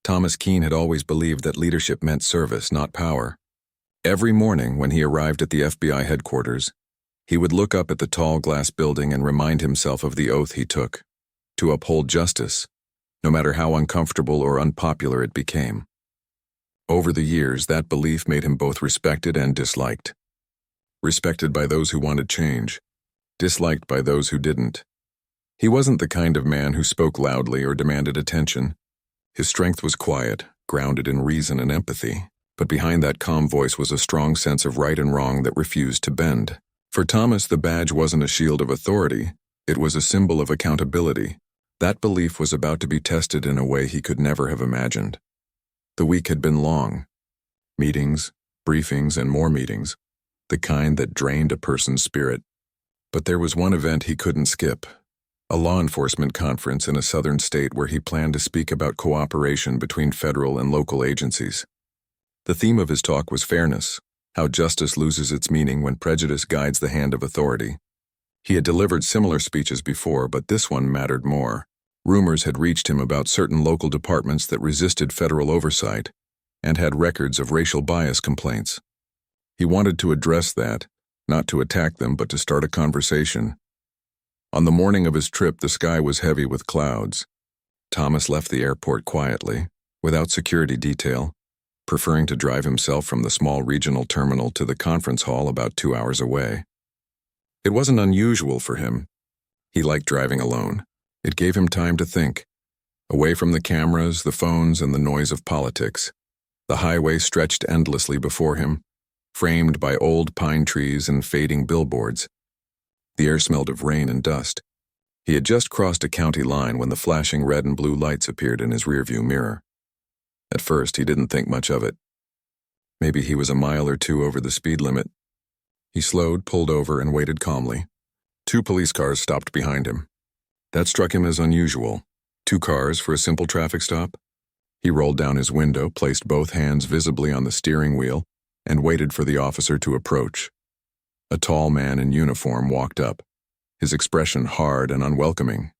Thomas Keene had always believed that leadership meant service, not power. Every morning when he arrived at the FBI headquarters, he would look up at the tall glass building and remind himself of the oath he took, to uphold justice, no matter how uncomfortable or unpopular it became. Over the years, that belief made him both respected and disliked. Respected by those who wanted change, disliked by those who didn't. He wasn't the kind of man who spoke loudly or demanded attention. His strength was quiet, grounded in reason and empathy, but behind that calm voice was a strong sense of right and wrong that refused to bend. For Thomas, the badge wasn't a shield of authority, it was a symbol of accountability. That belief was about to be tested in a way he could never have imagined. The week had been long. Meetings, briefings, and more meetings, the kind that drained a person's spirit. But there was one event he couldn't skip, a law enforcement conference in a southern state where he planned to speak about cooperation between federal and local agencies. The theme of his talk was fairness, how justice loses its meaning when prejudice guides the hand of authority. He had delivered similar speeches before, but this one mattered more. Rumors had reached him about certain local departments that resisted federal oversight and had records of racial bias complaints. He wanted to address that, not to attack them, but to start a conversation. On the morning of his trip, the sky was heavy with clouds. Thomas left the airport quietly, without security detail, preferring to drive himself from the small regional terminal to the conference hall about 2 hours away. It wasn't unusual for him. He liked driving alone. It gave him time to think, away from the cameras, the phones, and the noise of politics. The highway stretched endlessly before him, framed by old pine trees and fading billboards. The air smelled of rain and dust. He had just crossed a county line when the flashing red and blue lights appeared in his rearview mirror. At first, he didn't think much of it. Maybe he was a mile or two over the speed limit. He slowed, pulled over, and waited calmly. 2 police cars stopped behind him. That struck him as unusual. 2 cars for a simple traffic stop? He rolled down his window, placed both hands visibly on the steering wheel, and waited for the officer to approach. A tall man in uniform walked up, his expression hard and unwelcoming.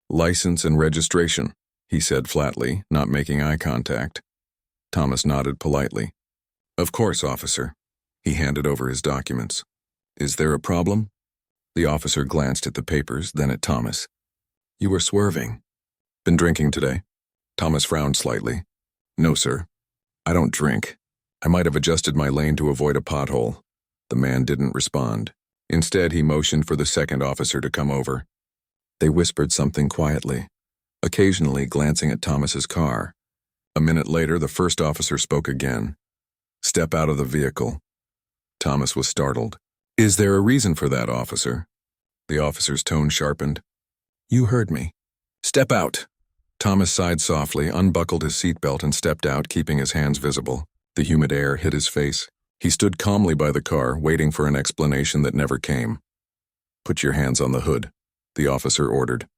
"License and registration," he said flatly, not making eye contact. Thomas nodded politely. "Of course, officer." He handed over his documents. "Is there a problem?" The officer glanced at the papers, then at Thomas. "You were swerving. Been drinking today?" Thomas frowned slightly. "No, sir. I don't drink. I might have adjusted my lane to avoid a pothole." The man didn't respond. Instead, he motioned for the second officer to come over. They whispered something quietly, occasionally glancing at Thomas's car. A minute later, the first officer spoke again. "Step out of the vehicle." Thomas was startled. "Is there a reason for that, officer?" The officer's tone sharpened. "You heard me. Step out." Thomas sighed softly, unbuckled his seatbelt, and stepped out, keeping his hands visible. The humid air hit his face. He stood calmly by the car, waiting for an explanation that never came. "Put your hands on the hood," the officer ordered.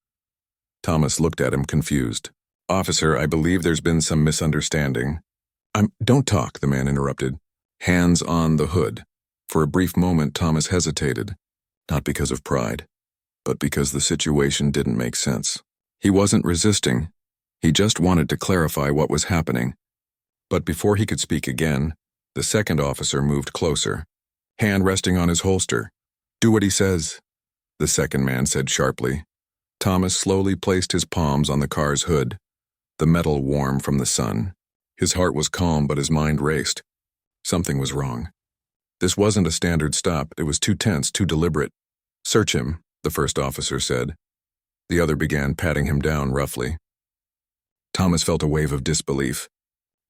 Thomas looked at him, confused. "Officer, I believe there's been some misunderstanding." Don't talk," the man interrupted. "Hands on the hood." For a brief moment, Thomas hesitated, not because of pride, but because the situation didn't make sense. He wasn't resisting. He just wanted to clarify what was happening. But before he could speak again, the second officer moved closer, hand resting on his holster. "Do what he says," the second man said sharply. Thomas slowly placed his palms on the car's hood, the metal warm from the sun. His heart was calm, but his mind raced. Something was wrong. This wasn't a standard stop. It was too tense, too deliberate. "Search him," the first officer said. The other began patting him down roughly. Thomas felt a wave of disbelief.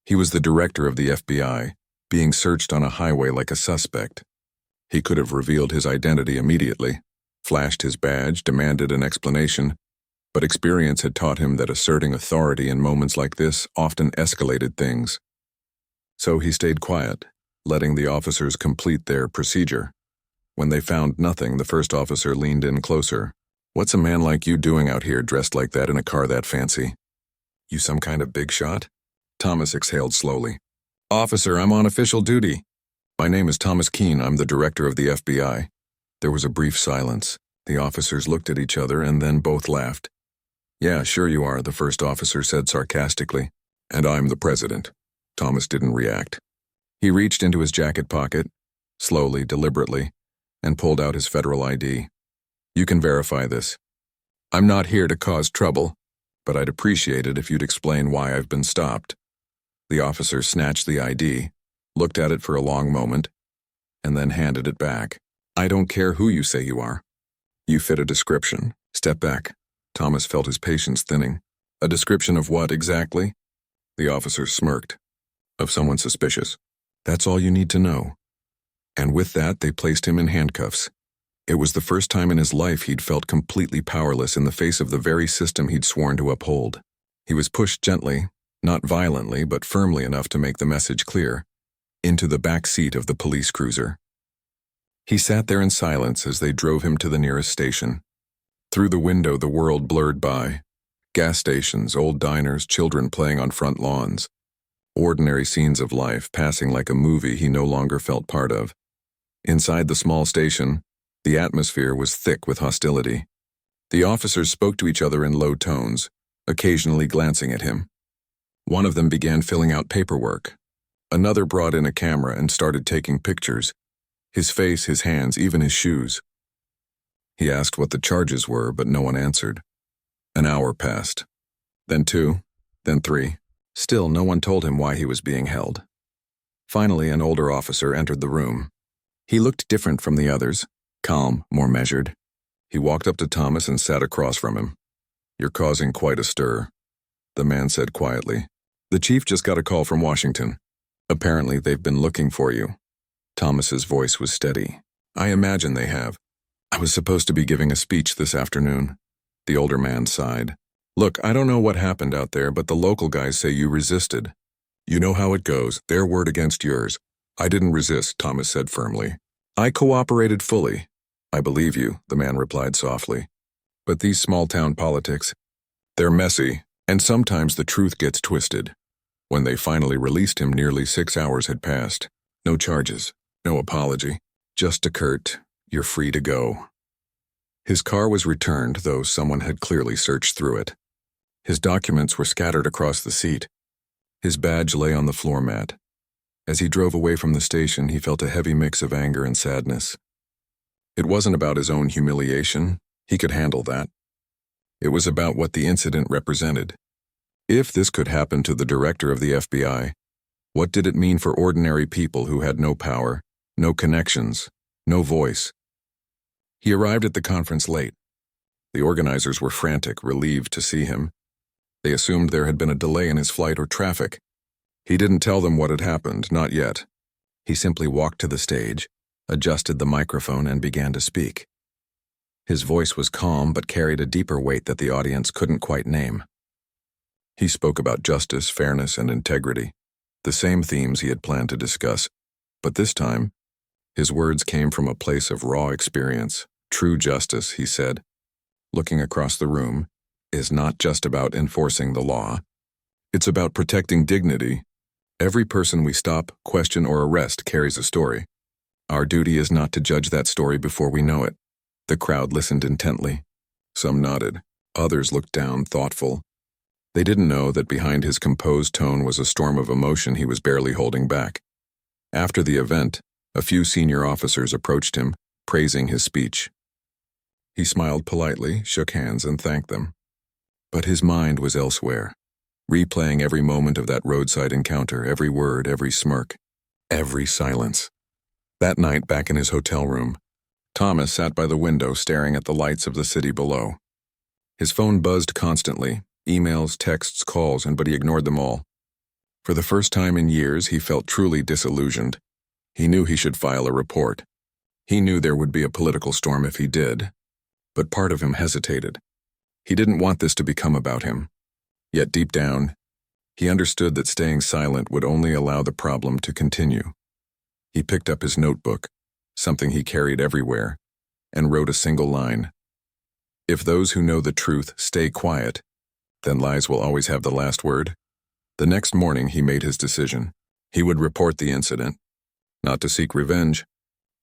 He was the director of the FBI, being searched on a highway like a suspect. He could have revealed his identity immediately, flashed his badge, demanded an explanation, but experience had taught him that asserting authority in moments like this often escalated things. So he stayed quiet, letting the officers complete their procedure. When they found nothing, the first officer leaned in closer. "What's a man like you doing out here dressed like that in a car that fancy? You some kind of big shot?" Thomas exhaled slowly. "Officer, I'm on official duty." "My name is Thomas Keene. I'm the director of the FBI." There was a brief silence. The officers looked at each other and then both laughed. "Yeah, sure you are," the first officer said sarcastically. And I'm the president. Thomas didn't react. He reached into his jacket pocket, slowly, deliberately, and pulled out his federal ID. You can verify this. I'm not here to cause trouble, but I'd appreciate it if you'd explain why I've been stopped. The officer snatched the ID, looked at it for a long moment, and then handed it back. I don't care who you say you are. You fit a description. Step back. Thomas felt his patience thinning. A description of what exactly? The officer smirked. Of someone suspicious. That's all you need to know. And with that, they placed him in handcuffs. It was the first time in his life he'd felt completely powerless in the face of the very system he'd sworn to uphold. He was pushed gently, not violently, but firmly enough to make the message clear, into the back seat of the police cruiser. He sat there in silence as they drove him to the nearest station. Through the window, the world blurred by. Gas stations, old diners, children playing on front lawns. Ordinary scenes of life passing like a movie he no longer felt part of. Inside the small station, the atmosphere was thick with hostility. The officers spoke to each other in low tones, occasionally glancing at him. One of them began filling out paperwork. Another brought in a camera and started taking pictures. His face, his hands, even his shoes. He asked what the charges were, but no one answered. An hour passed. Then 2, then 3. Still, no one told him why he was being held. Finally, an older officer entered the room. He looked different from the others, calm, more measured. He walked up to Thomas and sat across from him. You're causing quite a stir, the man said quietly. The chief just got a call from Washington. Apparently, they've been looking for you. Thomas's voice was steady. I imagine they have. I was supposed to be giving a speech this afternoon. The older man sighed. Look, I don't know what happened out there, but the local guys say you resisted. You know how it goes, their word against yours. I didn't resist, Thomas said firmly. I cooperated fully. I believe you, the man replied softly. But these small-town politics, they're messy, and sometimes the truth gets twisted. When they finally released him, nearly 6 hours had passed. No charges, no apology. Just a curt, you're free to go. His car was returned, though someone had clearly searched through it. His documents were scattered across the seat. His badge lay on the floor mat. As he drove away from the station, he felt a heavy mix of anger and sadness. It wasn't about his own humiliation. He could handle that. It was about what the incident represented. If this could happen to the director of the FBI, what did it mean for ordinary people who had no power, no connections, no voice? He arrived at the conference late. The organizers were frantic, relieved to see him. They assumed there had been a delay in his flight or traffic. He didn't tell them what had happened, not yet. He simply walked to the stage, adjusted the microphone, and began to speak. His voice was calm but carried a deeper weight that the audience couldn't quite name. He spoke about justice, fairness, and integrity, the same themes he had planned to discuss, but this time, his words came from a place of raw experience. True justice, he said, looking across the room, is not just about enforcing the law. It's about protecting dignity. Every person we stop, question, or arrest carries a story. Our duty is not to judge that story before we know it. The crowd listened intently. Some nodded. Others looked down, thoughtful. They didn't know that behind his composed tone was a storm of emotion he was barely holding back. After the event, a few senior officers approached him, praising his speech. He smiled politely, shook hands, and thanked them. But his mind was elsewhere, replaying every moment of that roadside encounter, every word, every smirk, every silence. That night, back in his hotel room, Thomas sat by the window staring at the lights of the city below. His phone buzzed constantly, emails, texts, calls, but he ignored them all. For the first time in years, he felt truly disillusioned. He knew he should file a report. He knew there would be a political storm if he did. But part of him hesitated. He didn't want this to become about him. Yet deep down, he understood that staying silent would only allow the problem to continue. He picked up his notebook, something he carried everywhere, and wrote a single line. If those who know the truth stay quiet, then lies will always have the last word. The next morning, he made his decision. He would report the incident, not to seek revenge,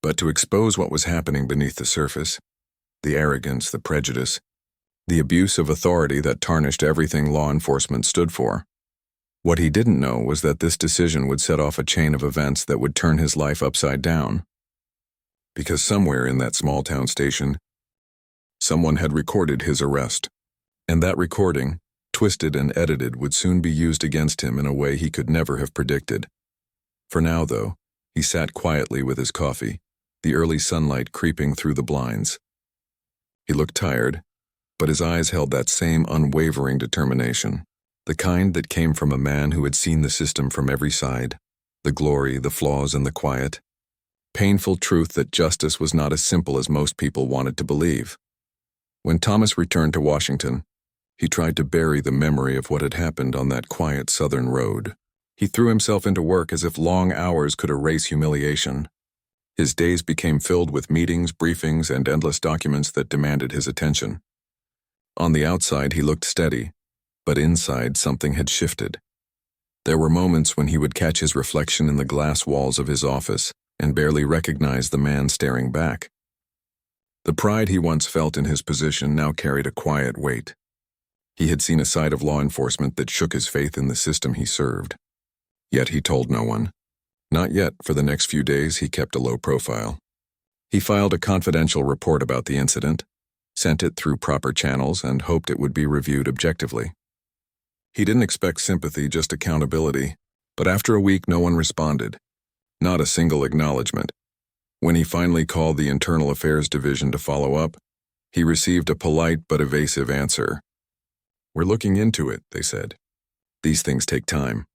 but to expose what was happening beneath the surface, the arrogance, the prejudice, the abuse of authority that tarnished everything law enforcement stood for. What he didn't know was that this decision would set off a chain of events that would turn his life upside down. Because somewhere in that small town station, someone had recorded his arrest. And that recording, twisted and edited, would soon be used against him in a way he could never have predicted. For now, though, he sat quietly with his coffee, the early sunlight creeping through the blinds. He looked tired, but his eyes held that same unwavering determination, the kind that came from a man who had seen the system from every side, the glory, the flaws, and the quiet. Painful truth that justice was not as simple as most people wanted to believe. When Thomas returned to Washington, he tried to bury the memory of what had happened on that quiet southern road. He threw himself into work as if long hours could erase humiliation. His days became filled with meetings, briefings, and endless documents that demanded his attention. On the outside, he looked steady, but inside something had shifted. There were moments when he would catch his reflection in the glass walls of his office and barely recognize the man staring back. The pride he once felt in his position now carried a quiet weight. He had seen a side of law enforcement that shook his faith in the system he served. Yet he told no one. Not yet. For the next few days, he kept a low profile. He filed a confidential report about the incident, sent it through proper channels, and hoped it would be reviewed objectively. He didn't expect sympathy, just accountability, but after a week no one responded. Not a single acknowledgement. When he finally called the Internal Affairs Division to follow up, he received a polite but evasive answer. "We're looking into it," they said. These things take time.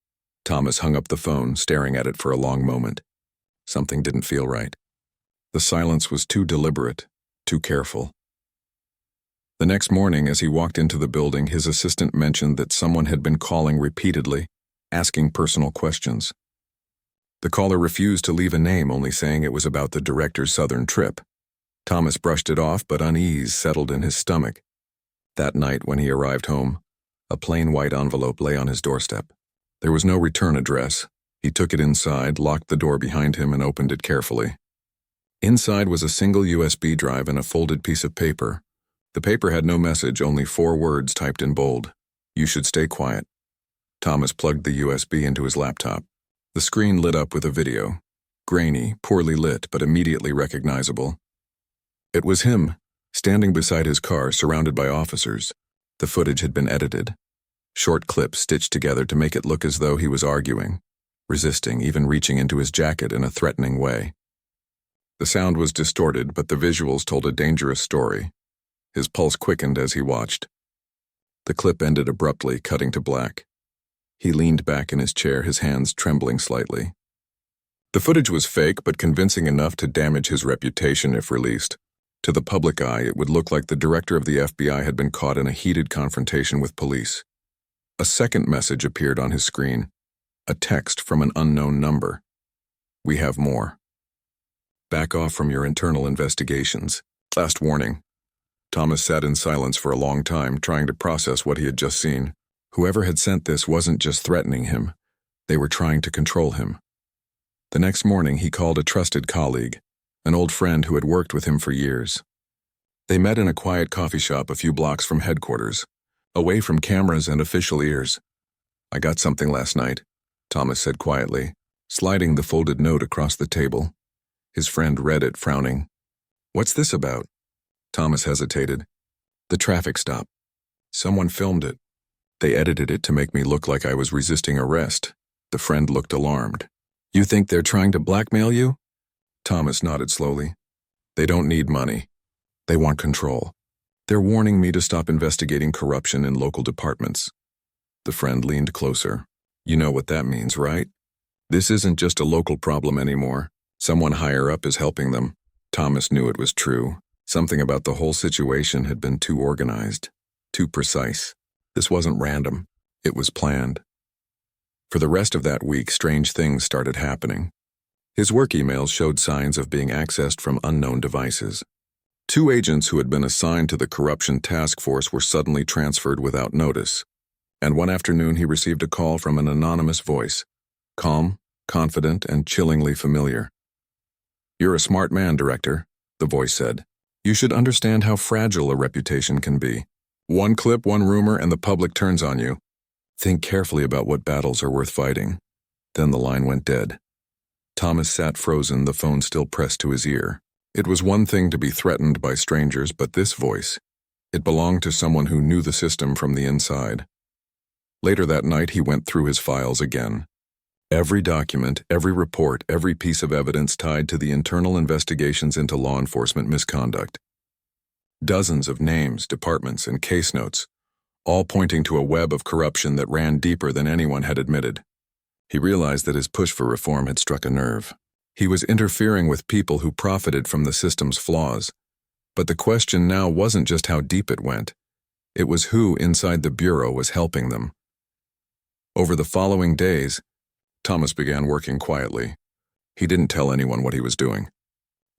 Thomas hung up the phone, staring at it for a long moment. Something didn't feel right. The silence was too deliberate, too careful. The next morning, as he walked into the building, his assistant mentioned that someone had been calling repeatedly, asking personal questions. The caller refused to leave a name, only saying it was about the director's southern trip. Thomas brushed it off, but unease settled in his stomach. That night, when he arrived home, a plain white envelope lay on his doorstep. There was no return address. He took it inside, locked the door behind him, and opened it carefully. Inside was a single USB drive and a folded piece of paper. The paper had no message, only 4 words typed in bold. "You should stay quiet." Thomas plugged the USB into his laptop. The screen lit up with a video. Grainy, poorly lit, but immediately recognizable. It was him, standing beside his car, surrounded by officers. The footage had been edited. Short clips stitched together to make it look as though he was arguing, resisting, even reaching into his jacket in a threatening way. The sound was distorted, but the visuals told a dangerous story. His pulse quickened as he watched. The clip ended abruptly, cutting to black. He leaned back in his chair, his hands trembling slightly. The footage was fake, but convincing enough to damage his reputation if released. To the public eye, it would look like the director of the FBI had been caught in a heated confrontation with police. A second message appeared on his screen, a text from an unknown number. "We have more. Back off from your internal investigations. Last warning." Thomas sat in silence for a long time, trying to process what he had just seen. Whoever had sent this wasn't just threatening him. They were trying to control him. The next morning, he called a trusted colleague, an old friend who had worked with him for years. They met in a quiet coffee shop a few blocks from headquarters, away from cameras and official ears. "I got something last night," Thomas said quietly, sliding the folded note across the table. His friend read it, frowning. "What's this about?" Thomas hesitated. "The traffic stop. Someone filmed it. They edited it to make me look like I was resisting arrest." The friend looked alarmed. "You think they're trying to blackmail you?" Thomas nodded slowly. "They don't need money. They want control. They're warning me to stop investigating corruption in local departments." The friend leaned closer. "You know what that means, right? This isn't just a local problem anymore. Someone higher up is helping them." Thomas knew it was true. Something about the whole situation had been too organized, too precise. This wasn't random. It was planned. For the rest of that week, strange things started happening. His work emails showed signs of being accessed from unknown devices. 2 agents who had been assigned to the corruption task force were suddenly transferred without notice. And one afternoon he received a call from an anonymous voice, calm, confident, and chillingly familiar. "You're a smart man, Director," the voice said. "You should understand how fragile a reputation can be. One clip, one rumor, and the public turns on you. Think carefully about what battles are worth fighting. Then the line went dead. Thomas sat frozen, the phone still pressed to his ear. It was one thing to be threatened by strangers, but this voice, it belonged to someone who knew the system from the inside. Later that night, he went through his files again. Every document, every report, every piece of evidence tied to the internal investigations into law enforcement misconduct. Dozens of names, departments, and case notes, all pointing to a web of corruption that ran deeper than anyone had admitted. He realized that his push for reform had struck a nerve. He was interfering with people who profited from the system's flaws. But the question now wasn't just how deep it went. It was who inside the Bureau was helping them. Over the following days, Thomas began working quietly. He didn't tell anyone what he was doing.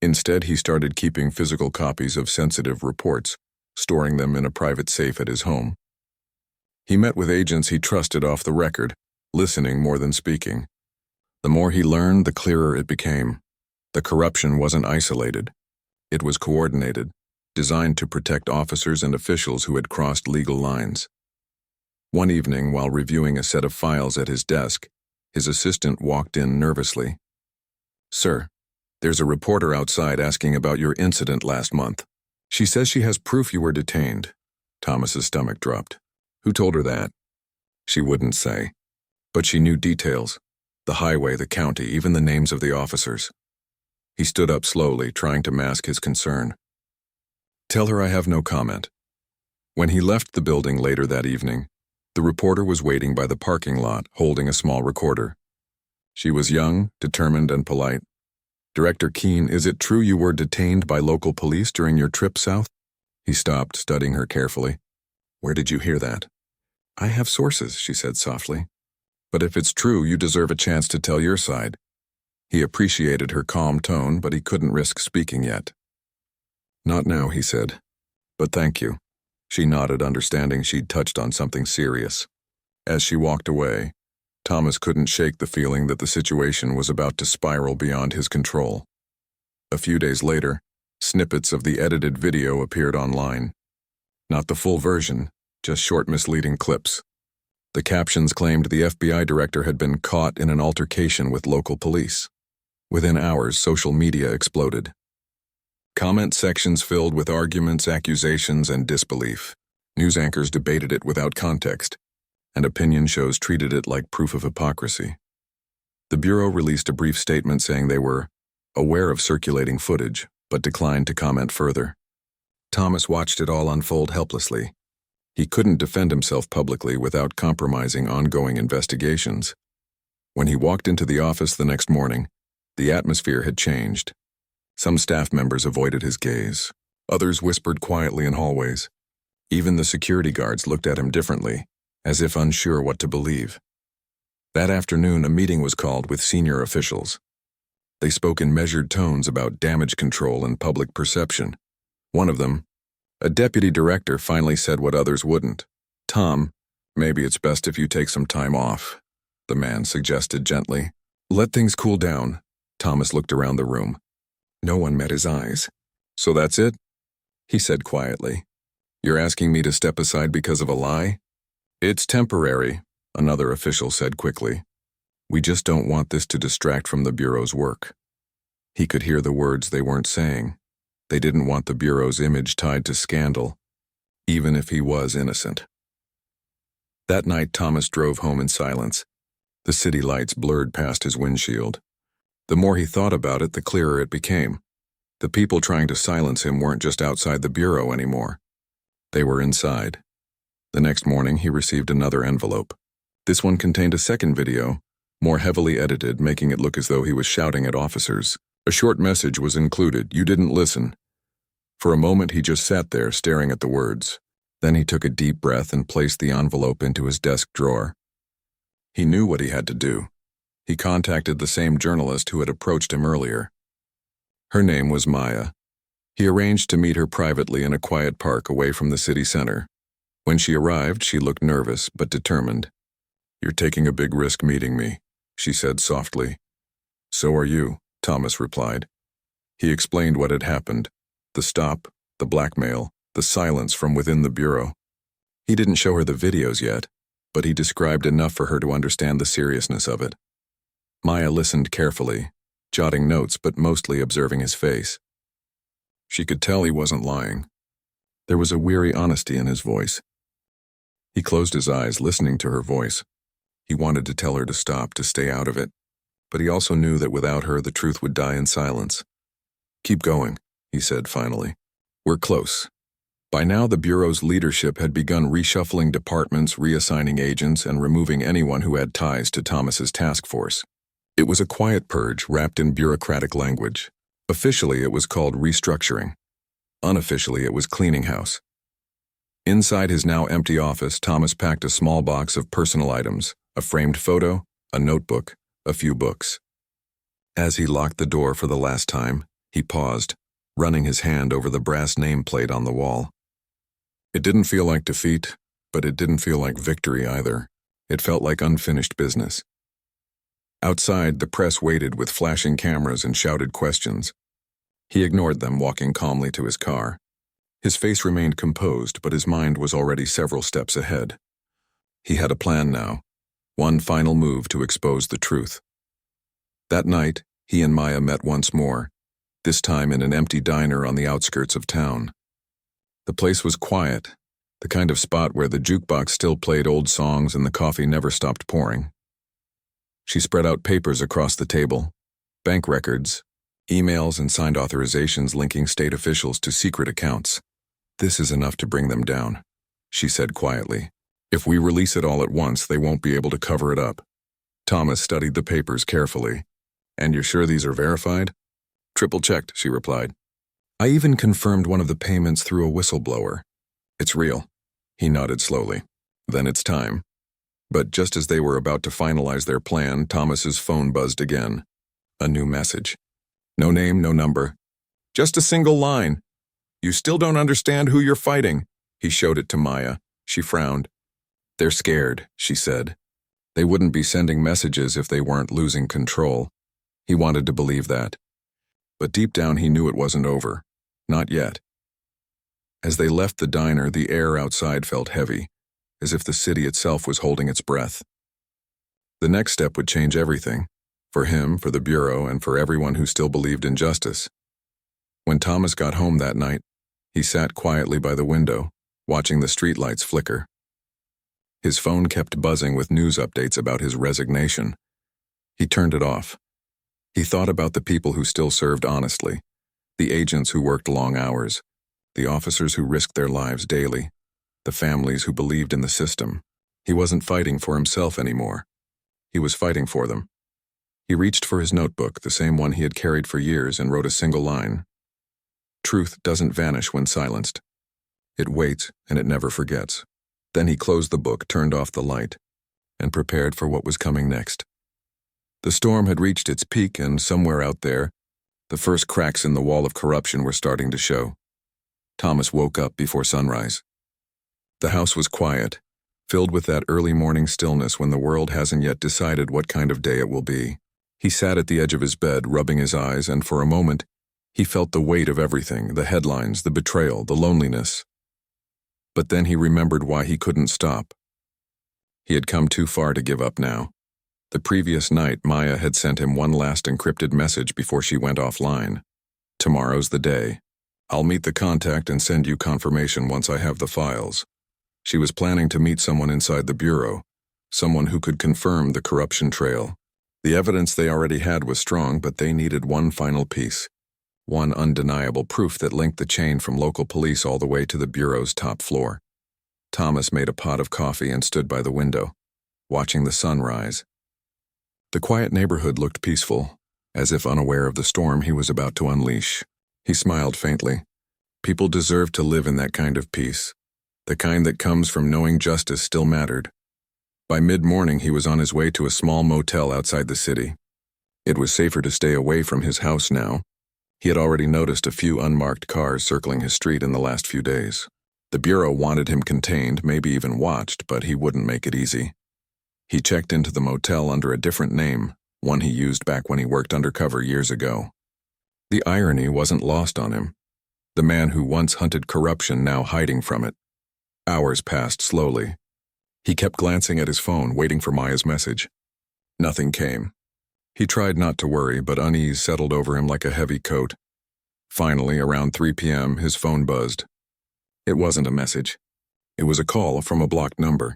Instead, he started keeping physical copies of sensitive reports, storing them in a private safe at his home. He met with agents he trusted off the record, listening more than speaking. The more he learned, the clearer it became. The corruption wasn't isolated. It was coordinated, designed to protect officers and officials who had crossed legal lines. One evening, while reviewing a set of files at his desk, his assistant walked in nervously. "Sir, there's a reporter outside asking about your incident last month. She says she has proof you were detained." Thomas's stomach dropped. Who told her that? She wouldn't say. But she knew details. The highway, the county, even the names of the officers. He stood up slowly, trying to mask his concern. "Tell her I have no comment." When he left the building later that evening, the reporter was waiting by the parking lot, holding a small recorder. She was young, determined, and polite. "Director Keene, is it true you were detained by local police during your trip south?" He stopped, studying her carefully. "Where did you hear that?" "I have sources," she said softly. "But if it's true, you deserve a chance to tell your side." He appreciated her calm tone, but he couldn't risk speaking yet. "Not now," he said. "But thank you." She nodded, understanding she'd touched on something serious. As she walked away, Thomas couldn't shake the feeling that the situation was about to spiral beyond his control. A few days later, snippets of the edited video appeared online. Not the full version, just short misleading clips. The captions claimed the FBI director had been caught in an altercation with local police. Within hours, social media exploded. Comment sections filled with arguments, accusations, and disbelief. News anchors debated it without context, and opinion shows treated it like proof of hypocrisy. The Bureau released a brief statement saying they were aware of circulating footage, but declined to comment further. Thomas watched it all unfold helplessly. He couldn't defend himself publicly without compromising ongoing investigations. When he walked into the office the next morning, the atmosphere had changed. Some staff members avoided his gaze. Others whispered quietly in hallways. Even the security guards looked at him differently, as if unsure what to believe. That afternoon, a meeting was called with senior officials. They spoke in measured tones about damage control and public perception. One of them, a deputy director, finally said what others wouldn't. "Tom, maybe it's best if you take some time off," the man suggested gently. "Let things cool down." Thomas looked around the room. No one met his eyes. "So that's it?" he said quietly. "You're asking me to step aside because of a lie?" "It's temporary," another official said quickly. "We just don't want this to distract from the Bureau's work." He could hear the words they weren't saying. They didn't want the Bureau's image tied to scandal, even if he was innocent. That night, Thomas drove home in silence. The city lights blurred past his windshield. The more he thought about it, the clearer it became. The people trying to silence him weren't just outside the Bureau anymore. They were inside. The next morning, he received another envelope. This one contained a second video, more heavily edited, making it look as though he was shouting at officers. A short message was included: "You didn't listen." For a moment, he just sat there, staring at the words. Then he took a deep breath and placed the envelope into his desk drawer. He knew what he had to do. He contacted the same journalist who had approached him earlier. Her name was Maya. He arranged to meet her privately in a quiet park away from the city center. When she arrived, she looked nervous but determined. "You're taking a big risk meeting me," she said softly. "So are you," Thomas replied. He explained what had happened: the stop, the blackmail, the silence from within the Bureau. He didn't show her the videos yet. but he described enough for her to understand the seriousness of it. Maya listened carefully, jotting notes but mostly observing his face. She could tell he wasn't lying. There was a weary honesty in his voice. He closed his eyes, listening to her voice. He wanted to tell her to stop, to stay out of it, but he also knew that without her the truth would die in silence. "Keep going," he said finally. "We're close." By now the Bureau's leadership had begun reshuffling departments, reassigning agents, and removing anyone who had ties to Thomas's task force. It was a quiet purge wrapped in bureaucratic language. Officially it was called restructuring. Unofficially it was cleaning house. Inside his now empty office, Thomas packed a small box of personal items, a framed photo, a notebook, a few books. As he locked the door for the last time, he paused, running his hand over the brass nameplate on the wall. It didn't feel like defeat, but it didn't feel like victory either. It felt like unfinished business. Outside, the press waited with flashing cameras and shouted questions. He ignored them, walking calmly to his car. His face remained composed, but his mind was already several steps ahead. He had a plan now, one final move to expose the truth. That night, he and Maya met once more, this time in an empty diner on the outskirts of town. The place was quiet, the kind of spot where the jukebox still played old songs and the coffee never stopped pouring. She spread out papers across the table, bank records, emails, and signed authorizations linking state officials to secret accounts. "This is enough to bring them down," she said quietly. "If we release it all at once, they won't be able to cover it up." Thomas studied the papers carefully. "And you're sure these are verified?" "Triple-checked," she replied. "I even confirmed one of the payments through a whistleblower. It's real." He nodded slowly. "Then it's time." But just as they were about to finalize their plan, Thomas's phone buzzed again. A new message. No name, no number. Just a single line. "You still don't understand who you're fighting." He showed it to Maya. She frowned. "They're scared," she said. They wouldn't be sending messages if they weren't losing control. He wanted to believe that. But deep down he knew it wasn't over. Not yet. As they left the diner, the air outside felt heavy, as if the city itself was holding its breath. The next step would change everything, for him, for the Bureau, and for everyone who still believed in justice. When Thomas got home that night, he sat quietly by the window, watching the streetlights flicker. His phone kept buzzing with news updates about his resignation. He turned it off. He thought about the people who still served honestly, the agents who worked long hours, the officers who risked their lives daily, the families who believed in the system. He wasn't fighting for himself anymore. He was fighting for them. He reached for his notebook, the same one he had carried for years, and wrote a single line. "Truth doesn't vanish when silenced. It waits and it never forgets." Then he closed the book, turned off the light, and prepared for what was coming next. The storm had reached its peak, and somewhere out there, the first cracks in the wall of corruption were starting to show. Thomas woke up before sunrise. The house was quiet, filled with that early morning stillness when the world hasn't yet decided what kind of day it will be. He sat at the edge of his bed, rubbing his eyes, and for a moment, he felt the weight of everything, the headlines, the betrayal, the loneliness. But then he remembered why he couldn't stop. He had come too far to give up now. The previous night, Maya had sent him one last encrypted message before she went offline. "Tomorrow's the day. I'll meet the contact and send you confirmation once I have the files." She was planning to meet someone inside the Bureau, someone who could confirm the corruption trail. The evidence they already had was strong, but they needed one final piece. One undeniable proof that linked the chain from local police all the way to the Bureau's top floor. Thomas made a pot of coffee and stood by the window, watching the sun rise. The quiet neighborhood looked peaceful, as if unaware of the storm he was about to unleash. He smiled faintly. People deserved to live in that kind of peace, the kind that comes from knowing justice still mattered. By mid-morning, he was on his way to a small motel outside the city. It was safer to stay away from his house now. He had already noticed a few unmarked cars circling his street in the last few days. The Bureau wanted him contained, maybe even watched, but he wouldn't make it easy. He checked into the motel under a different name, one he used back when he worked undercover years ago. The irony wasn't lost on him. The man who once hunted corruption now hiding from it. Hours passed slowly. He kept glancing at his phone, waiting for Maya's message. Nothing came. He tried not to worry, but unease settled over him like a heavy coat. Finally, around 3 p.m., his phone buzzed. It wasn't a message. It was a call from a blocked number.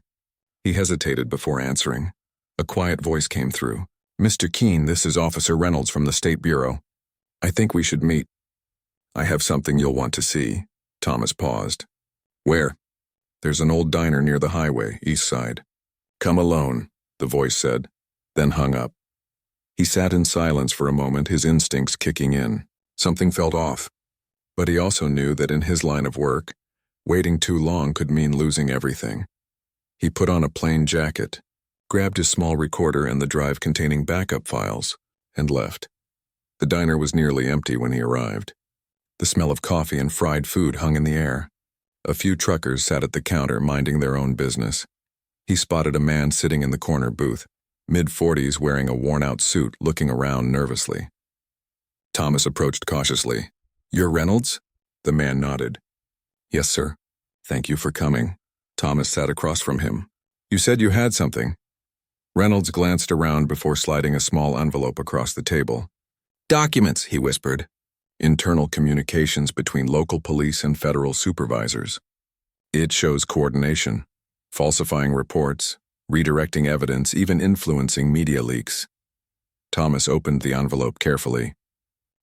He hesitated before answering. A quiet voice came through. "Mr. Keene, this is Officer Reynolds from the State Bureau. I think we should meet." "I have something you'll want to see." Thomas paused. "Where?" "There's an old diner near the highway, east side." "Come alone," the voice said, then hung up. He sat in silence for a moment, his instincts kicking in. Something felt off. But he also knew that in his line of work, waiting too long could mean losing everything. He put on a plain jacket, grabbed his small recorder and the drive containing backup files, and left. The diner was nearly empty when he arrived. The smell of coffee and fried food hung in the air. A few truckers sat at the counter minding their own business. He spotted a man sitting in the corner booth, mid-40s, wearing a worn-out suit, looking around nervously. Thomas approached cautiously. "You're Reynolds?" The man nodded. "Yes, sir. Thank you for coming." Thomas sat across from him. "You said you had something." Reynolds glanced around before sliding a small envelope across the table. "Documents," he whispered. "Internal communications between local police and federal supervisors. It shows coordination, falsifying reports, redirecting evidence, even influencing media leaks." Thomas opened the envelope carefully.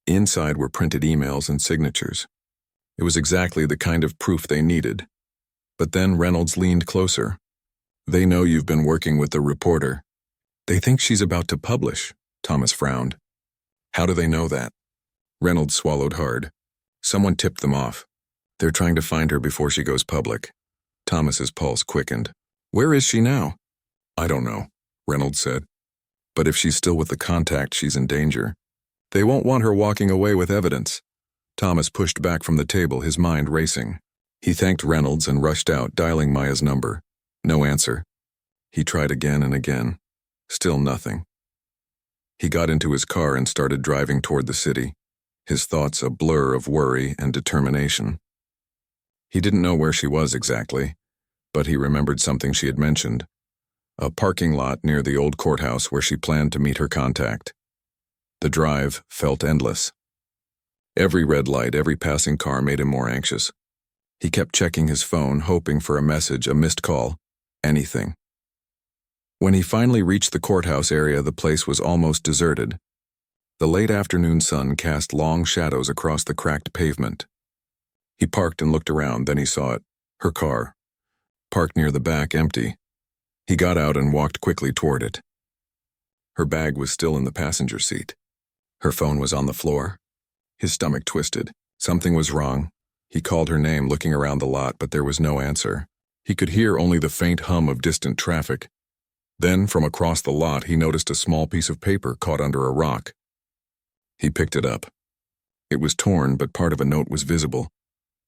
Inside were printed emails and signatures. It was exactly the kind of proof they needed. But then Reynolds leaned closer. "They know you've been working with the reporter. They think she's about to publish." Thomas frowned. "How do they know that?" Reynolds swallowed hard. "Someone tipped them off. They're trying to find her before she goes public." Thomas's pulse quickened. "Where is she now?" "I don't know," Reynolds said. "But if she's still with the contact, she's in danger. They won't want her walking away with evidence." Thomas pushed back from the table, his mind racing. He thanked Reynolds and rushed out, dialing Maya's number. No answer. He tried again and again. Still nothing. He got into his car and started driving toward the city, his thoughts a blur of worry and determination. He didn't know where she was exactly, but he remembered something she had mentioned. A parking lot near the old courthouse where she planned to meet her contact. The drive felt endless. Every red light, every passing car made him more anxious. He kept checking his phone, hoping for a message, a missed call, anything. When he finally reached the courthouse area, the place was almost deserted. The late afternoon sun cast long shadows across the cracked pavement. He parked and looked around, then he saw it, her car, parked near the back, empty. He got out and walked quickly toward it. Her bag was still in the passenger seat. Her phone was on the floor. His stomach twisted. Something was wrong. He called her name, looking around the lot, but there was no answer. He could hear only the faint hum of distant traffic. Then, from across the lot, he noticed a small piece of paper caught under a rock. He picked it up. It was torn, but part of a note was visible.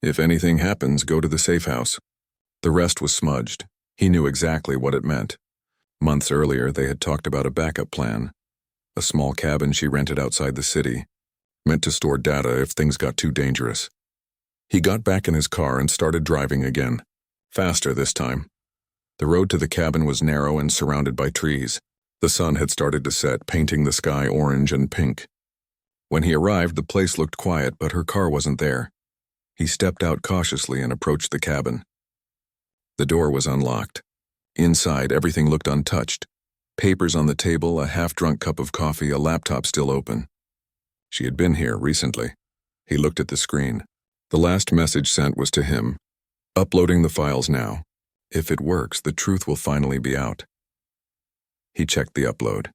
"If anything happens, go to the safe house." The rest was smudged. He knew exactly what it meant. Months earlier, they had talked about a backup plan. A small cabin she rented outside the city, meant to store data if things got too dangerous. He got back in his car and started driving again. Faster this time. The road to the cabin was narrow and surrounded by trees. The sun had started to set, painting the sky orange and pink. When he arrived, the place looked quiet, but her car wasn't there. He stepped out cautiously and approached the cabin. The door was unlocked. Inside, everything looked untouched. Papers on the table, a half-drunk cup of coffee, a laptop still open. She had been here recently. He looked at the screen. The last message sent was to him. "Uploading the files now. If it works, the truth will finally be out." He checked the upload.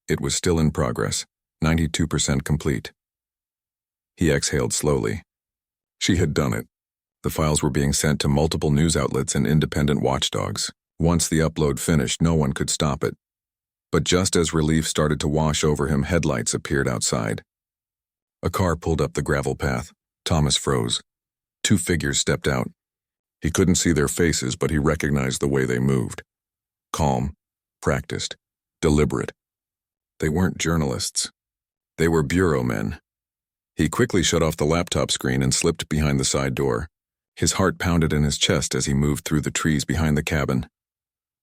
It was still in progress, 92% complete. He exhaled slowly. She had done it. The files were being sent to multiple news outlets and independent watchdogs. Once the upload finished, no one could stop it. But just as relief started to wash over him, headlights appeared outside. A car pulled up the gravel path. Thomas froze. Two figures stepped out. He couldn't see their faces, but he recognized the way they moved. Calm, practiced, deliberate. They weren't journalists. They were bureau men. He quickly shut off the laptop screen and slipped behind the side door. His heart pounded in his chest as he moved through the trees behind the cabin.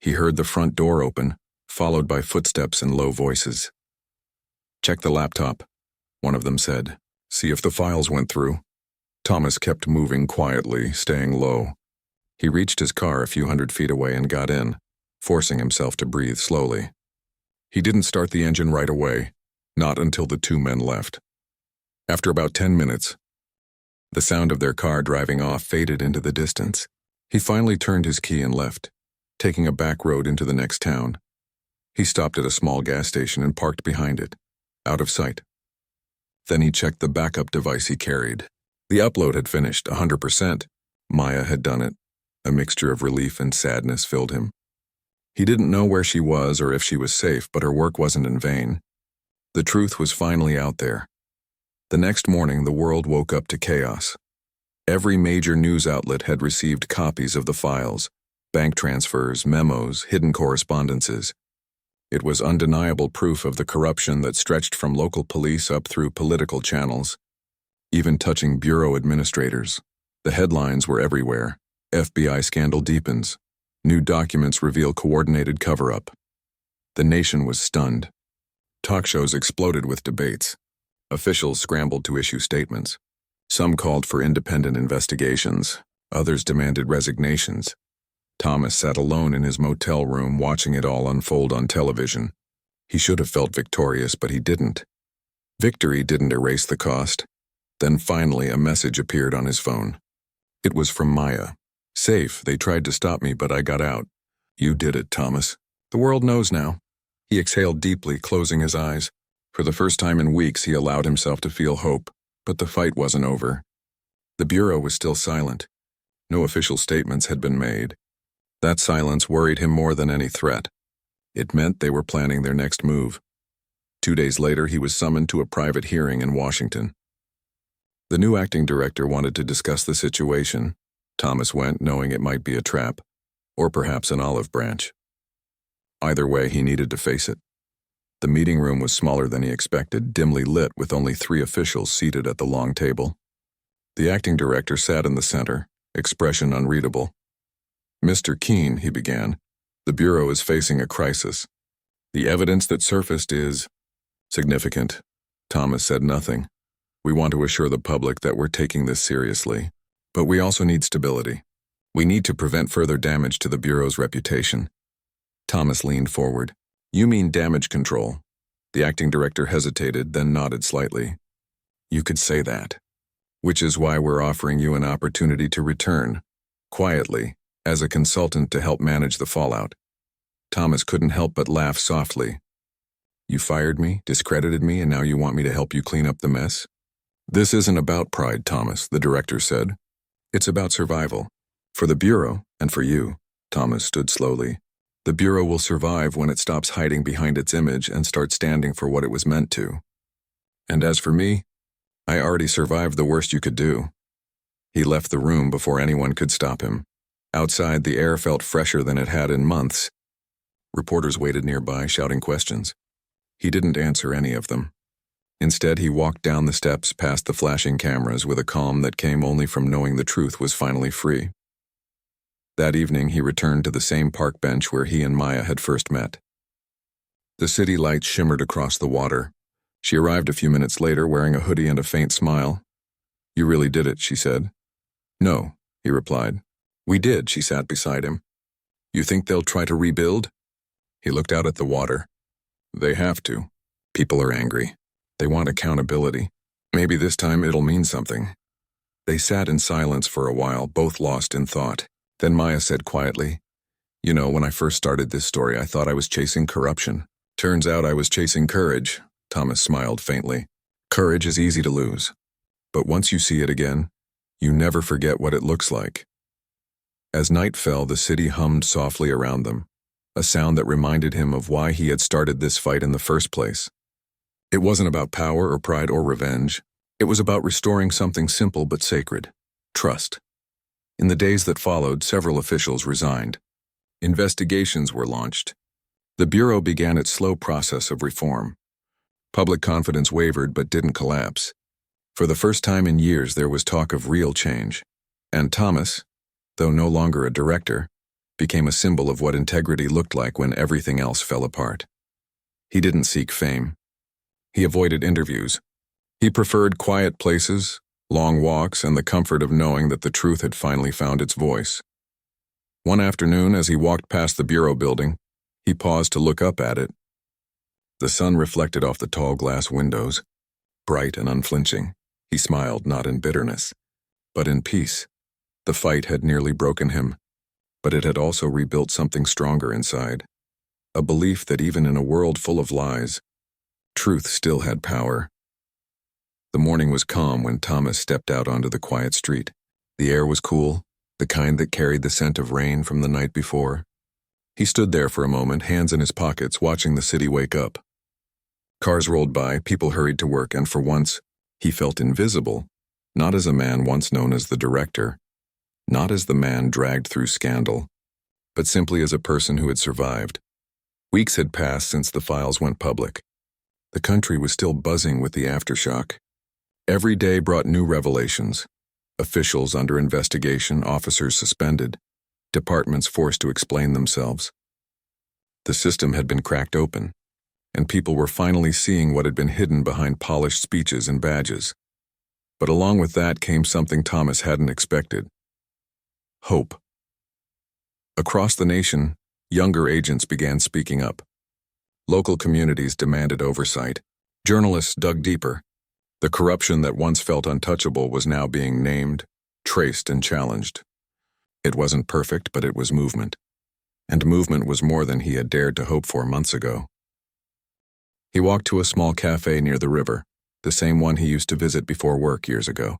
He heard the front door open, followed by footsteps and low voices. "Check the laptop," one of them said. "See if the files went through." Thomas kept moving quietly, staying low. He reached his car a few hundred feet away and got in, forcing himself to breathe slowly. He didn't start the engine right away, not until the two men left. After about 10 minutes, the sound of their car driving off faded into the distance. He finally turned his key and left, taking a back road into the next town. He stopped at a small gas station and parked behind it, out of sight. Then he checked the backup device he carried. The upload had finished, 100%. Maya had done it. A mixture of relief and sadness filled him. He didn't know where she was or if she was safe, but her work wasn't in vain. The truth was finally out there. The next morning, the world woke up to chaos. Every major news outlet had received copies of the files, bank transfers, memos, hidden correspondences. It was undeniable proof of the corruption that stretched from local police up through political channels, even touching bureau administrators. The headlines were everywhere. FBI scandal deepens. New documents reveal coordinated cover-up. The nation was stunned. Talk shows exploded with debates. Officials scrambled to issue statements. Some called for independent investigations. Others demanded resignations. Thomas sat alone in his motel room watching it all unfold on television. He should have felt victorious, but he didn't. Victory didn't erase the cost. Then finally a message appeared on his phone. It was from Maya. "Safe, they tried to stop me, but I got out. You did it, Thomas. The world knows now." He exhaled deeply, closing his eyes. For the first time in weeks, he allowed himself to feel hope, but the fight wasn't over. The Bureau was still silent. No official statements had been made. That silence worried him more than any threat. It meant they were planning their next move. 2 days later, he was summoned to a private hearing in Washington. The new acting director wanted to discuss the situation. Thomas went, knowing it might be a trap, or perhaps an olive branch. Either way, he needed to face it. The meeting room was smaller than he expected, dimly lit with only 3 officials seated at the long table. The acting director sat in the center, expression unreadable. "Mr. Keene," he began, "the Bureau is facing a crisis. The evidence that surfaced is significant." Thomas said nothing. "We want to assure the public that we're taking this seriously, but we also need stability. We need to prevent further damage to the Bureau's reputation." Thomas leaned forward. "You mean damage control?" The acting director hesitated, then nodded slightly. "You could say that. Which is why we're offering you an opportunity to return, quietly, as a consultant to help manage the fallout." Thomas couldn't help but laugh softly. "You fired me, discredited me, and now you want me to help you clean up the mess?" "This isn't about pride, Thomas," the director said. "It's about survival. For the Bureau, and for you." Thomas stood slowly. "The Bureau will survive when it stops hiding behind its image and starts standing for what it was meant to. And as for me, I already survived the worst you could do." He left the room before anyone could stop him. Outside, the air felt fresher than it had in months. Reporters waited nearby, shouting questions. He didn't answer any of them. Instead, he walked down the steps past the flashing cameras with a calm that came only from knowing the truth was finally free. That evening, he returned to the same park bench where he and Maya had first met. The city lights shimmered across the water. She arrived a few minutes later wearing a hoodie and a faint smile. "You really did it," she said. "No," he replied. "We did," she sat beside him. "You think they'll try to rebuild?" He looked out at the water. "They have to. People are angry. They want accountability. Maybe this time it'll mean something." They sat in silence for a while, both lost in thought. Then Maya said quietly, "You know, when I first started this story, I thought I was chasing corruption. Turns out I was chasing courage." Thomas smiled faintly. "Courage is easy to lose. But once you see it again, you never forget what it looks like." As night fell, the city hummed softly around them, a sound that reminded him of why he had started this fight in the first place. It wasn't about power or pride or revenge. It was about restoring something simple but sacred: trust. In the days that followed, several officials resigned. Investigations were launched. The Bureau began its slow process of reform. Public confidence wavered but didn't collapse. For the first time in years, there was talk of real change. And Thomas, though no longer a director, became a symbol of what integrity looked like when everything else fell apart. He didn't seek fame. He avoided interviews. He preferred quiet places, long walks, and the comfort of knowing that the truth had finally found its voice. One afternoon, as he walked past the bureau building, he paused to look up at it. The sun reflected off the tall glass windows, bright and unflinching. He smiled, not in bitterness, but in peace. The fight had nearly broken him, but it had also rebuilt something stronger inside. A belief that even in a world full of lies, truth still had power. The morning was calm when Thomas stepped out onto the quiet street. The air was cool, the kind that carried the scent of rain from the night before. He stood there for a moment, hands in his pockets, watching the city wake up. Cars rolled by, people hurried to work, and for once, he felt invisible, not as a man once known as the director, not as the man dragged through scandal, but simply as a person who had survived. Weeks had passed since the files went public. The country was still buzzing with the aftershock. Every day brought new revelations. Officials under investigation, officers suspended, departments forced to explain themselves. The system had been cracked open, and people were finally seeing what had been hidden behind polished speeches and badges. But along with that came something Thomas hadn't expected. Hope. Across the nation, younger agents began speaking up. Local communities demanded oversight. Journalists dug deeper. The corruption that once felt untouchable was now being named, traced, and challenged. It wasn't perfect, but it was movement. And movement was more than he had dared to hope for months ago. He walked to a small cafe near the river, the same one he used to visit before work years ago.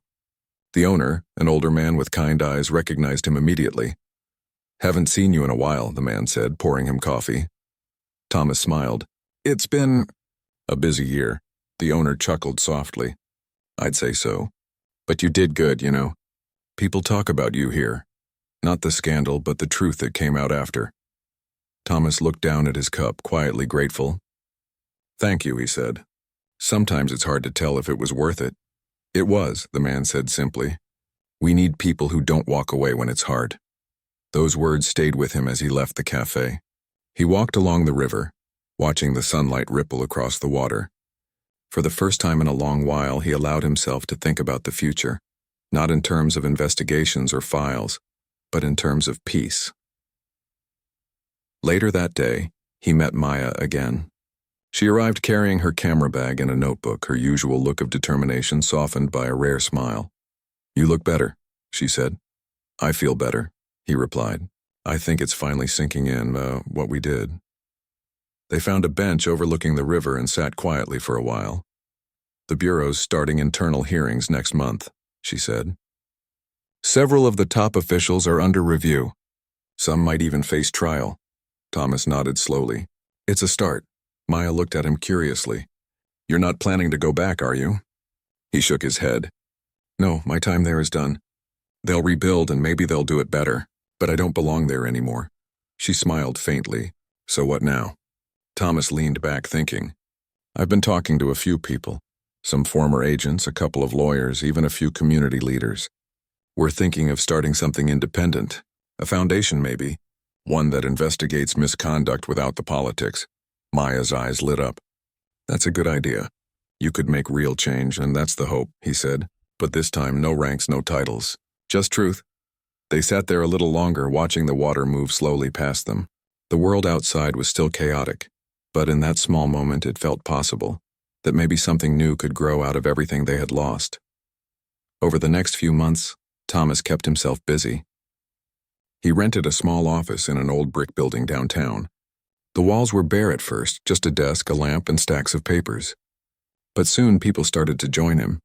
The owner, an older man with kind eyes, recognized him immediately. "Haven't seen you in a while," the man said, pouring him coffee. Thomas smiled. "It's been a busy year." The owner chuckled softly. "I'd say so. But you did good, you know. People talk about you here. Not the scandal, but the truth that came out after." Thomas looked down at his cup, quietly grateful. "Thank you," he said. "Sometimes it's hard to tell if it was worth it." "It was," the man said simply. "We need people who don't walk away when it's hard." Those words stayed with him as he left the cafe. He walked along the river, watching the sunlight ripple across the water. For the first time in a long while, he allowed himself to think about the future, not in terms of investigations or files, but in terms of peace. Later that day, he met Maya again. She arrived carrying her camera bag and a notebook, her usual look of determination softened by a rare smile. "You look better," she said. "I feel better," he replied. "I think it's finally sinking in, what we did." They found a bench overlooking the river and sat quietly for a while. "The Bureau's starting internal hearings next month," she said. "Several of the top officials are under review. Some might even face trial." Thomas nodded slowly. "It's a start." Maya looked at him curiously. "You're not planning to go back, are you?" He shook his head. "No, my time there is done. They'll rebuild and maybe they'll do it better, but I don't belong there anymore." She smiled faintly. "So what now?" Thomas leaned back thinking. "I've been talking to a few people. Some former agents, a couple of lawyers, even a few community leaders. We're thinking of starting something independent, a foundation maybe, one that investigates misconduct without the politics." Maya's eyes lit up. "That's a good idea. You could make real change, and that's the hope," he said. "But this time, no ranks, no titles. Just truth." They sat there a little longer, watching the water move slowly past them. The world outside was still chaotic, but in that small moment it felt possible, that maybe something new could grow out of everything they had lost. Over the next few months, Thomas kept himself busy. He rented a small office in an old brick building downtown. The walls were bare at first, just a desk, a lamp, and stacks of papers. But soon people started to join him.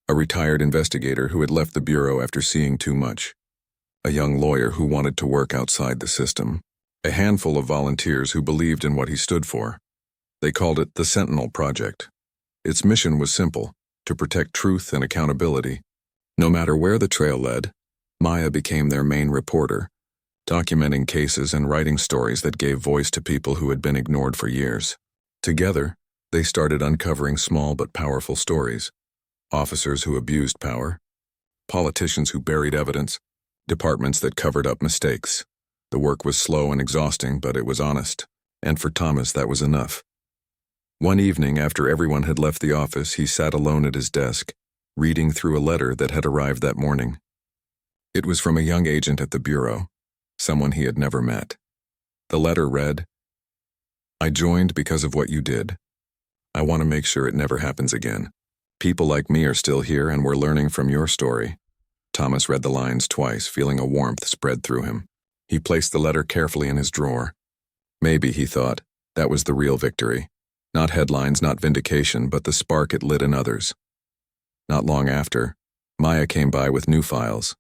A retired investigator who had left the bureau after seeing too much. A young lawyer who wanted to work outside the system. A handful of volunteers who believed in what he stood for. They called it the Sentinel Project. Its mission was simple, to protect truth and accountability. No matter where the trail led, Maya became their main reporter, documenting cases and writing stories that gave voice to people who had been ignored for years. Together, they started uncovering small but powerful stories. Officers who abused power, politicians who buried evidence, departments that covered up mistakes. The work was slow and exhausting, but it was honest, and for Thomas that was enough. One evening, after everyone had left the office, he sat alone at his desk, reading through a letter that had arrived that morning. It was from a young agent at the bureau, someone he had never met. The letter read, "I joined because of what you did. I want to make sure it never happens again. People like me are still here and we're learning from your story." Thomas read the lines twice, feeling a warmth spread through him. He placed the letter carefully in his drawer. Maybe, he thought, that was the real victory. Not headlines, not vindication, but the spark it lit in others. Not long after, Maya came by with new files.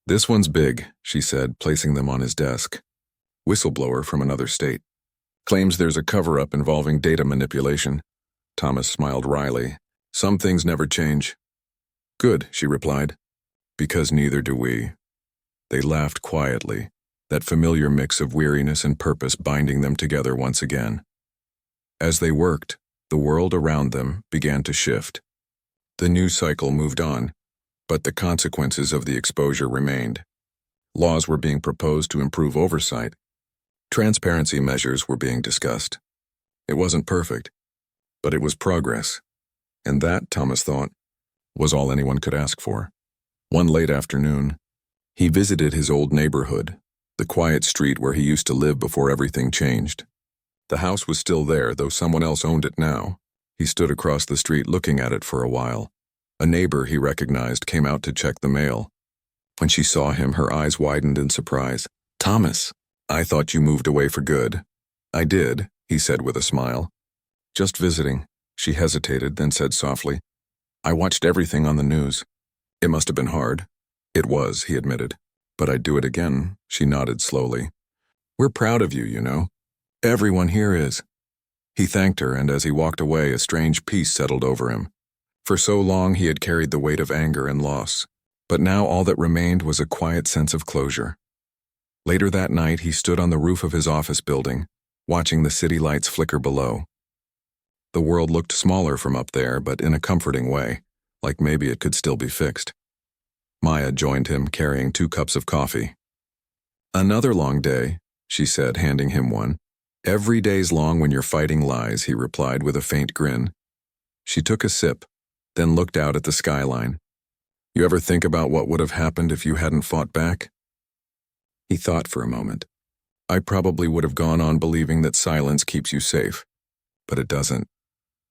"This one's big," she said, placing them on his desk. "Whistleblower from another state. Claims there's a cover-up involving data manipulation." Thomas smiled wryly. "Some things never change." "Good," she replied. "Because neither do we." They laughed quietly, that familiar mix of weariness and purpose binding them together once again. As they worked, the world around them began to shift. The news cycle moved on, but the consequences of the exposure remained. Laws were being proposed to improve oversight. Transparency measures were being discussed. It wasn't perfect, but it was progress. And that, Thomas thought, was all anyone could ask for. One late afternoon, he visited his old neighborhood, the quiet street where he used to live before everything changed. The house was still there, though someone else owned it now. He stood across the street looking at it for a while. A neighbor he recognized came out to check the mail. When she saw him, her eyes widened in surprise. "Thomas, I thought you moved away for good." "I did," he said with a smile. "Just visiting." She hesitated, then said softly, "I watched everything on the news. It must have been hard." "It was," he admitted. "But I'd do it again." She nodded slowly. "We're proud of you, you know. Everyone here is." He thanked her, and as he walked away, a strange peace settled over him. For so long he had carried the weight of anger and loss, but now all that remained was a quiet sense of closure. Later that night, he stood on the roof of his office building, watching the city lights flicker below. The world looked smaller from up there, but in a comforting way, like maybe it could still be fixed. Maya joined him, carrying 2 cups of coffee. "Another long day," she said, handing him one. "Every day's long when you're fighting lies," he replied with a faint grin. She took a sip, then looked out at the skyline. "You ever think about what would have happened if you hadn't fought back?" He thought for a moment. "I probably would have gone on believing that silence keeps you safe. But it doesn't.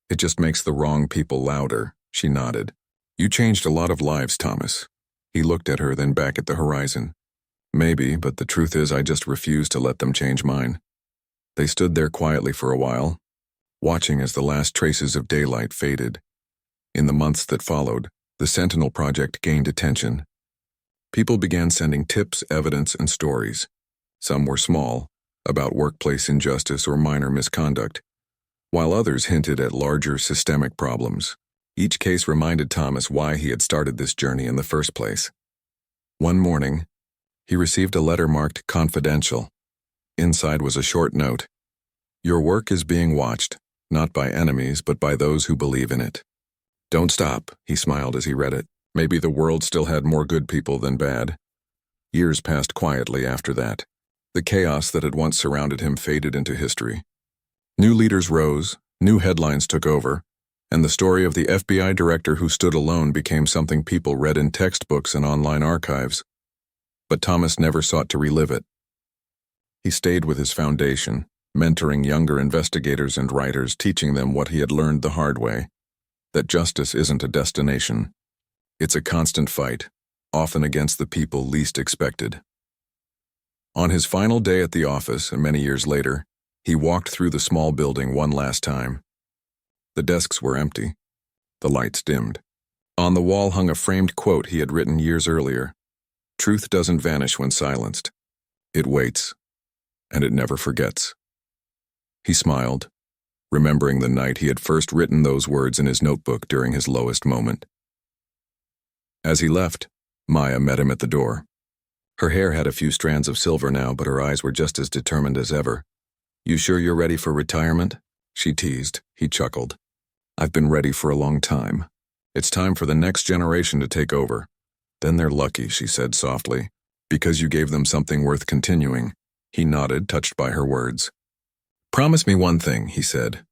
It just makes the wrong people louder." She nodded. "You changed a lot of lives, Thomas." He looked at her, then back at the horizon. "Maybe, but the truth is I just refuse to let them change mine." They stood there quietly for a while, watching as the last traces of daylight faded. In the months that followed, the Sentinel Project gained attention. People began sending tips, evidence, and stories. Some were small, about workplace injustice or minor misconduct, while others hinted at larger systemic problems. Each case reminded Thomas why he had started this journey in the first place. One morning, he received a letter marked confidential. Inside was a short note. "Your work is being watched, not by enemies, but by those who believe in it. Don't stop," he smiled as he read it. Maybe the world still had more good people than bad. Years passed quietly after that. The chaos that had once surrounded him faded into history. New leaders rose, new headlines took over, and the story of the FBI director who stood alone became something people read in textbooks and online archives. But Thomas never sought to relive it. He stayed with his foundation, mentoring younger investigators and writers, teaching them what he had learned the hard way, that justice isn't a destination. It's a constant fight, often against the people least expected. On his final day at the office, and many years later, he walked through the small building one last time. The desks were empty. The lights dimmed. On the wall hung a framed quote he had written years earlier. "Truth doesn't vanish when silenced. It waits, and it never forgets." He smiled, remembering the night he had first written those words in his notebook during his lowest moment. As he left, Maya met him at the door. Her hair had a few strands of silver now, but her eyes were just as determined as ever. "You sure you're ready for retirement?" she teased. He chuckled. "I've been ready for a long time. It's time for the next generation to take over." "Then they're lucky," she said softly, "because you gave them something worth continuing." He nodded, touched by her words. "Promise me one thing," he said.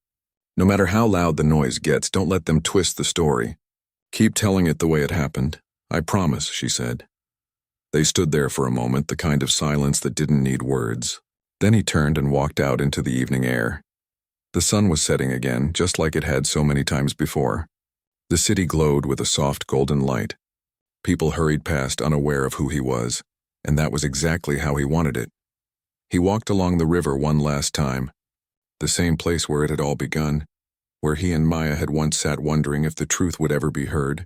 "No matter how loud the noise gets, don't let them twist the story. Keep telling it the way it happened. I promise," she said. They stood there for a moment, the kind of silence that didn't need words. Then he turned and walked out into the evening air. The sun was setting again, just like it had so many times before. The city glowed with a soft golden light. People hurried past, unaware of who he was, and that was exactly how he wanted it. He walked along the river one last time, the same place where it had all begun, where he and Maya had once sat wondering if the truth would ever be heard.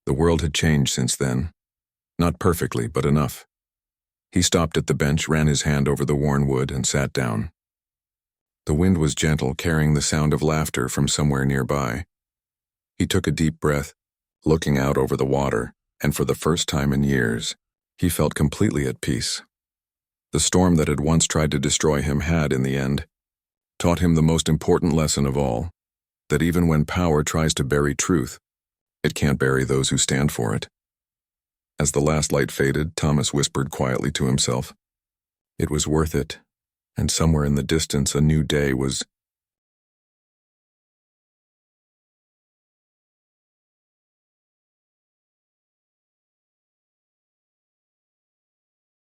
The world had changed since then. Not perfectly, but enough. He stopped at the bench, ran his hand over the worn wood, and sat down. The wind was gentle, carrying the sound of laughter from somewhere nearby. He took a deep breath, looking out over the water, and for the first time in years, he felt completely at peace. The storm that had once tried to destroy him had, in the end, taught him the most important lesson of all, that even when power tries to bury truth, it can't bury those who stand for it. As the last light faded, Thomas whispered quietly to himself. It was worth it, and somewhere in the distance a new day was